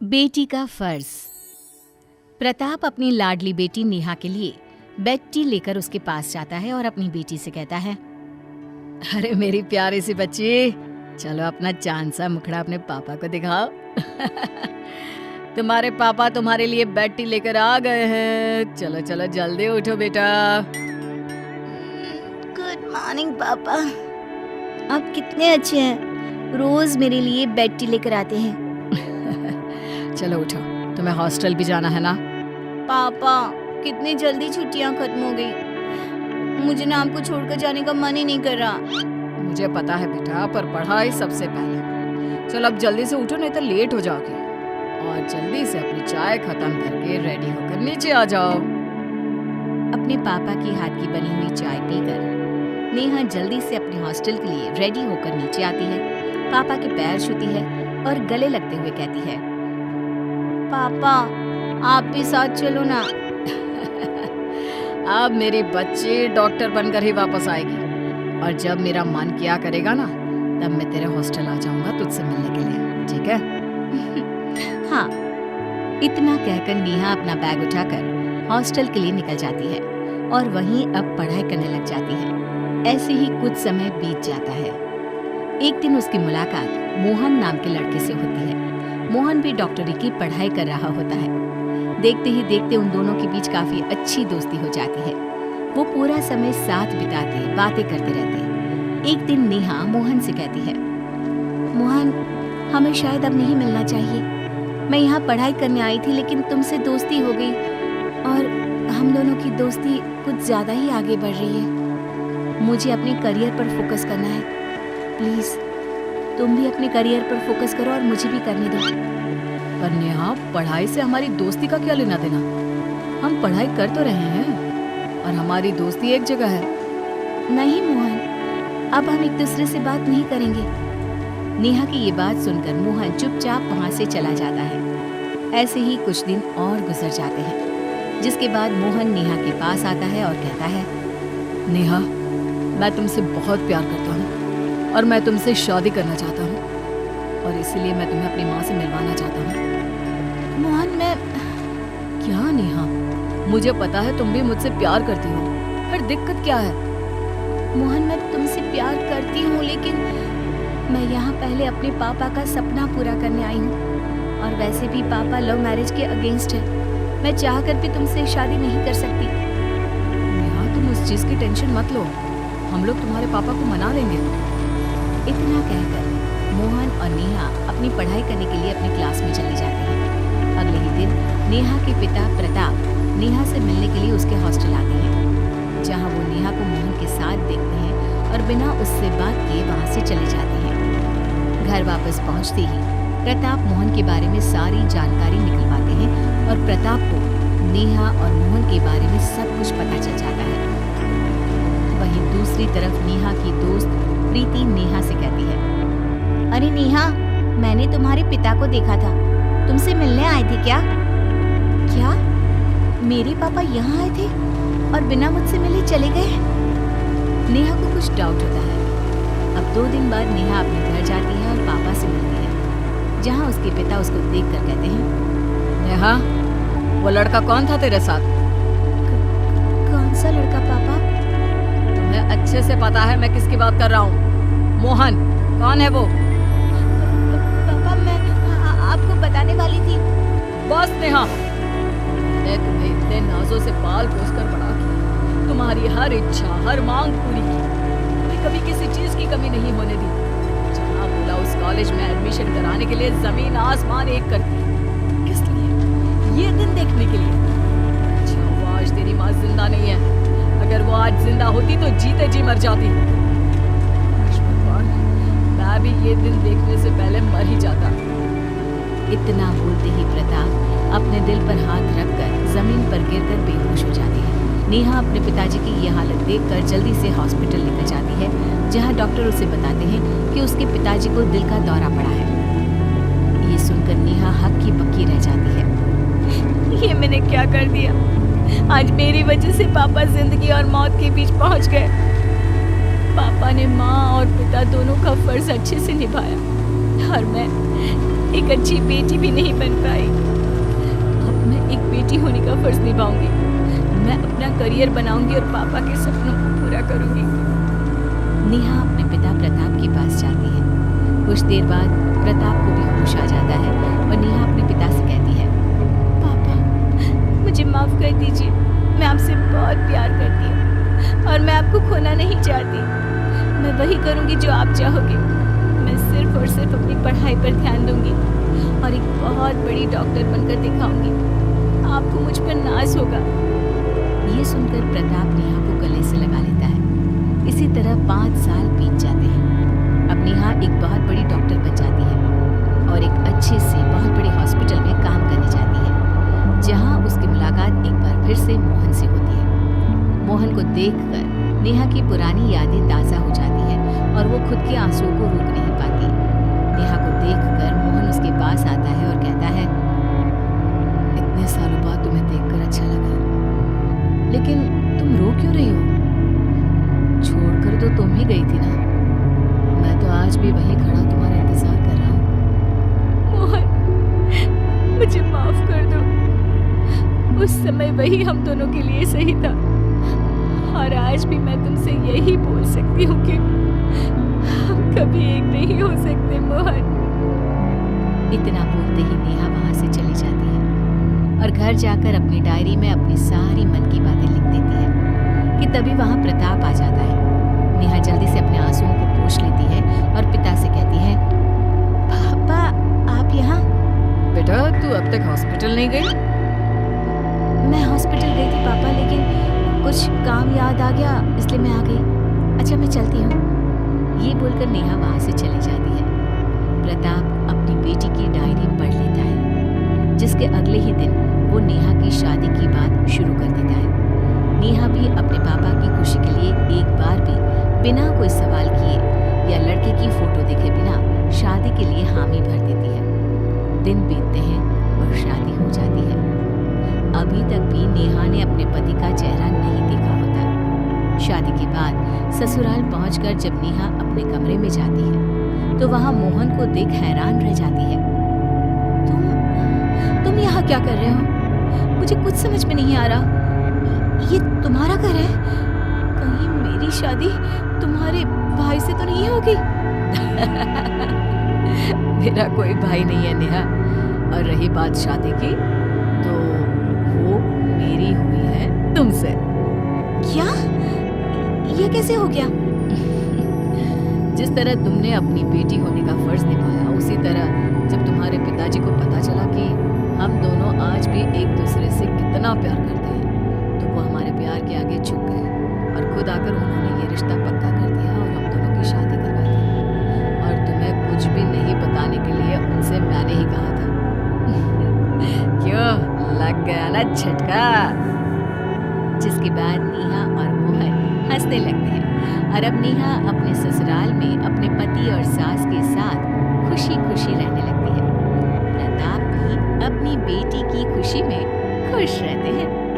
बेटी का फर्ज। प्रताप अपनी लाडली बेटी नेहा के लिए बेड टी लेकर उसके पास जाता है और अपनी बेटी से कहता है, अरे मेरी प्यारी सी बच्ची, चलो अपना चांद सा मुखड़ा अपने पापा को दिखाओ। तुम्हारे पापा तुम्हारे लिए बेड टी लेकर आ गए हैं। चलो चलो जल्दी उठो बेटा। गुड मॉर्निंग पापा, आप कितने अच्छे हैं, रोज मेरे लिए बेड टी लेकर आते हैं। चलो उठो, तुम्हें हॉस्टल भी जाना है ना। पापा कितनी जल्दी छुट्टियां खत्म हो गई, मुझे ना आपको छोड़कर जाने का मन ही नहीं कर रहा। मुझे पता है बेटा, पर पढ़ाई सबसे पहले। चलो अब जल्दी से उठो, नहीं तो लेट हो जाओगे। और जल्दी से अपनी चाय खत्म करके रेडी होकर नीचे आ जाओ। अपने पापा की हाथ की बनी हुई चाय पीकर नेहा जल्दी से अपने हॉस्टल के लिए रेडी होकर नीचे आती है। पापा के पैर छूती है और गले लगते हुए कहती है, पापा आप भी साथ चलो ना। अब मेरी बच्ची डॉक्टर बनकर ही वापस आएगी, और जब मेरा मन किया करेगा ना, तब मैं तेरे हॉस्टल आ जाऊंगा तुझसे मिलने के लिए, ठीक है? हाँ। इतना कहकर नेहा अपना बैग उठाकर हॉस्टल के लिए निकल जाती है और वहीं अब पढ़ाई करने लग जाती है। ऐसे ही कुछ समय बीत जाता है। एक दिन उसकी मुलाकात मोहन नाम के लड़के से होती है। मोहन भी डॉक्टरी की पढ़ाई कर रहा होता है। देखते ही देखते उन दोनों के बीच काफी अच्छी दोस्ती हो जाती है। वो पूरा समय साथ बिताते, बातें करते रहते। एक दिन नेहा मोहन से कहती है, मोहन हमें शायद अब नहीं मिलना चाहिए। मैं यहाँ पढ़ाई करने आई थी, लेकिन तुमसे दोस्ती हो गई और हम दोनों की दोस्ती कुछ ज्यादा ही आगे बढ़ रही है। मुझे अपने करियर पर फोकस करना है। प्लीज तुम भी अपने करियर पर फोकस करो और मुझे भी करने दो। पर नेहा, पढ़ाई से हमारी दोस्ती का क्या लेना देना? हम पढ़ाई कर तो रहे हैं और हमारी दोस्ती एक जगह है। नहीं मोहन, अब हम एक दूसरे से बात नहीं करेंगे। नेहा की ये बात सुनकर मोहन चुपचाप वहाँ से चला जाता है। ऐसे ही कुछ दिन और गुजर जाते हैं, जिसके बाद मोहन नेहा के पास आता है और कहता है, नेहा, मैं तुमसे बहुत प्यार करता हूँ और मैं तुमसे शादी करना चाहता हूँ, और इसलिए मैं तुम्हें अपनी माँ से मिलवाना चाहता हूँ। मोहन मैं... क्या नेहा, मुझे पता है तुम भी मुझसे प्यार करती हो, पर दिक्कत क्या है? मोहन मैं तुमसे प्यार करती हूँ, लेकिन मैं यहाँ पहले अपने पापा का सपना पूरा करने आई हूँ, और वैसे भी पापा लव मैरिज के अगेंस्ट है। मैं चाहकर भी तुमसे शादी नहीं कर सकती। नेहा, तुम उस चीज की टेंशन मत लो, हम लोग तुम्हारे पापा को मना लेंगे। इतना कहकर मोहन और नेहा अपनी पढ़ाई करने के लिए अपनी क्लास में चले जाते हैं। अगले ही दिन नेहा के पिता प्रताप नेहा से मिलने के लिए उसके हॉस्टल आते हैं, जहाँ वो नेहा को मोहन के साथ देखते हैं और बिना उससे बात किए वहाँ से चले जाते हैं। घर वापस पहुँचते ही प्रताप मोहन के बारे में सारी जानकारी निकलवाते हैं और प्रताप को नेहा और मोहन के बारे में सब कुछ पता चल जाता है। वहीं दूसरी तरफ नेहा की दोस्त प्रीति नेहा से कहती है, अरे नेहा, मैंने तुम्हारे पिता को देखा था, तुमसे मिलने आए थे क्या? क्या मेरे पापा यहाँ आए थे और बिना मुझसे मिले चले गए? नेहा को कुछ डाउट होता है। अब 2 दिन बाद नेहा अपने घर जाती है और पापा से मिलती है, जहाँ उसके पिता उसको देखकर कहते हैं, नेहा, वो लड़का कौन था तेरे साथ? कौन सा लड़का पापा? तुम्हें अच्छे से पता है मैं किसकी बात कर रहा हूँ। मोहन, कौन है वो? पापा मैं आपको बताने वाली थी। बस नेहा, मैंने तुम्हें इतने नाजों से पाल पोस कर बड़ा किया, तुम्हारी हर इच्छा, हर मांग पूरी की, कभी किसी चीज की कमी नहीं होने दी। जहाँ बोला उस कॉलेज में एडमिशन कराने के लिए जमीन आसमान एक कर दी। किस लिए? ये दिन देखने के लिए। अच्छा, वो आज तेरी माँ जिंदा नहीं है। अगर वो आज जिंदा होती तो जीते जी मर जाती। मैं भी ये दिन देखने से पहले मर ही जाता। इतना बोलते ही प्रताप अपने दिल पर हाथ रखकर जमीन पर गिरकर बेहोश हो जाते हैं। नेहा अपने पिताजी की ये हालत देखकर जल्दी से हॉस्पिटल लेकर जाती है, जहां डॉक्टर उसे बताते हैं कि उसके पिताजी को दिल का दौरा पड़ा है। ये सुनकर नेहा हक्की बक्की रह जाती है। ये मैंने क्या कर दिया? आज मेरी वजह से पापा जिंदगी और मौत के बीच पहुंच गए। पापा ने माँ और पिता दोनों का फर्ज अच्छे से निभाया, और एक अच्छी बेटी भी नहीं बन पाई। अब मैं एक बेटी होने का फर्ज निभाऊंगी। मैं अपना करियर बनाऊंगी और पापा के सपनों को पूरा करूंगी। नेहा अपने पिता प्रताप के पास जाती है। कुछ देर बाद प्रताप को भी होश आ जाता है और नेहा अपने पिता से कहती है, पापा मुझे माफ कर दीजिए, मैं आपसे बहुत प्यार करती हूँ और मैं आपको खोना नहीं चाहती। मैं वही करूँगी जो आप चाहोगे। मैं सिर्फ और सिर्फ अपनी पढ़ाई पर ध्यान दूंगी और एक बहुत बड़ी डॉक्टर बनकर दिखाऊंगी। आपको मुझ पर नाज होगा। ये सुनकर प्रताप नेहा को गले से लगा लेता है। इसी तरह 5 साल बीत जाते हैं। अब नेहा एक बहुत बड़ी डॉक्टर बन जाती है और एक अच्छे से बहुत बड़े हॉस्पिटल में काम करने जाती है, जहां उसकी मुलाकात एक बार फिर से मोहन से होती है। मोहन को देखकर नेहा की पुरानी यादें ताज़ा हो जाती है और वो खुद के आंसुओं को रोक नहीं पाती। नेहा को देखकर मोहन उसके पास आता है और कहता है, इतने सालों बाद तुम्हें देखकर अच्छा लगा, लेकिन तुम रो क्यों रही हो? छोड़कर तो तुम ही गई थी ना। मैं तो आज भी वहीं खड़ा तुम्हारा इंतजार कर रहा हूँ। मोहन मुझे माफ कर दो। उस समय वही हम दोनों के लिए सही था और आज भी मैं तुमसे यही बोल सकती हूँ कि हम कभी एक नहीं हो सकते मोहन। इतना बोलते ही नेहा वहां से चली जाती है और घर जाकर अपनी डायरी में अपनी सारी मन की बातें लिख देती है कि तभी वहां प्रताप आ जाता है। नेहा जल्दी से अपने आंसुओं को पोंछ लेती है और पिता से कहती है, पापा आप यहाँ? बेटा तू अब तक हॉस्पिटल नहीं गई? मैं हॉस्पिटल गई थी पापा, लेकिन कुछ काम याद आ गया इसलिए मैं आ गई। अच्छा मैं चलती हूँ। ये बोलकर नेहा वहाँ से चली जाती है। प्रताप अपनी बेटी की डायरी पढ़ लेता है, जिसके अगले ही दिन वो नेहा की शादी की बात शुरू कर देता है। नेहा भी अपने पापा की खुशी के लिए एक बार भी बिना कोई सवाल किए या लड़के की फोटो देखे बिना शादी के लिए हामी भर देती है। दिन बीतते हैं और शादी हो जाती है। अभी तक भी नेहा ने अपने पति का चेहरा नहीं देखा होता। शादी के बाद ससुराल पहुंचकर जब नेहा अपने कमरे में जाती है तो वहां मोहन को देख हैरान रह जाती है। तुम यहाँ क्या कर रहे हो? मुझे कुछ समझ में नहीं आ रहा। ये तुम्हारा घर है? कहीं मेरी शादी तुम्हारे भाई से तो नहीं होगी? मेरा कोई भाई नहीं है नेहा, और रही बात शादी की तो वो मेरी हुई है तुमसे। क्या? ये कैसे हो गया? जिस तरह तुमने अपनी बेटी होने का फर्ज निभाया, उसी तरह जब तुम्हारे पिताजी को पता चला कि हम दोनों आज भी एक दूसरे से कितना प्यार करते हैं, तो वो हमारे प्यार के आगे झुक गए और खुद आकर उन्होंने ये रिश्ता पक्का कर दिया और हम दोनों की शादी करवा दी। और तुम्हें कुछ भी नहीं बताने के लिए उनसे मैंने ही कहा था। क्यों लग गया ना झटका? जिसके बाद नेहा और मोहन हंसने लगते हैं और अब नेहा अपने ससुराल में अपने पति और सास के साथ खुशी खुशी रहने लगती है। प्रताप भी अपनी बेटी की खुशी में खुश रहते हैं।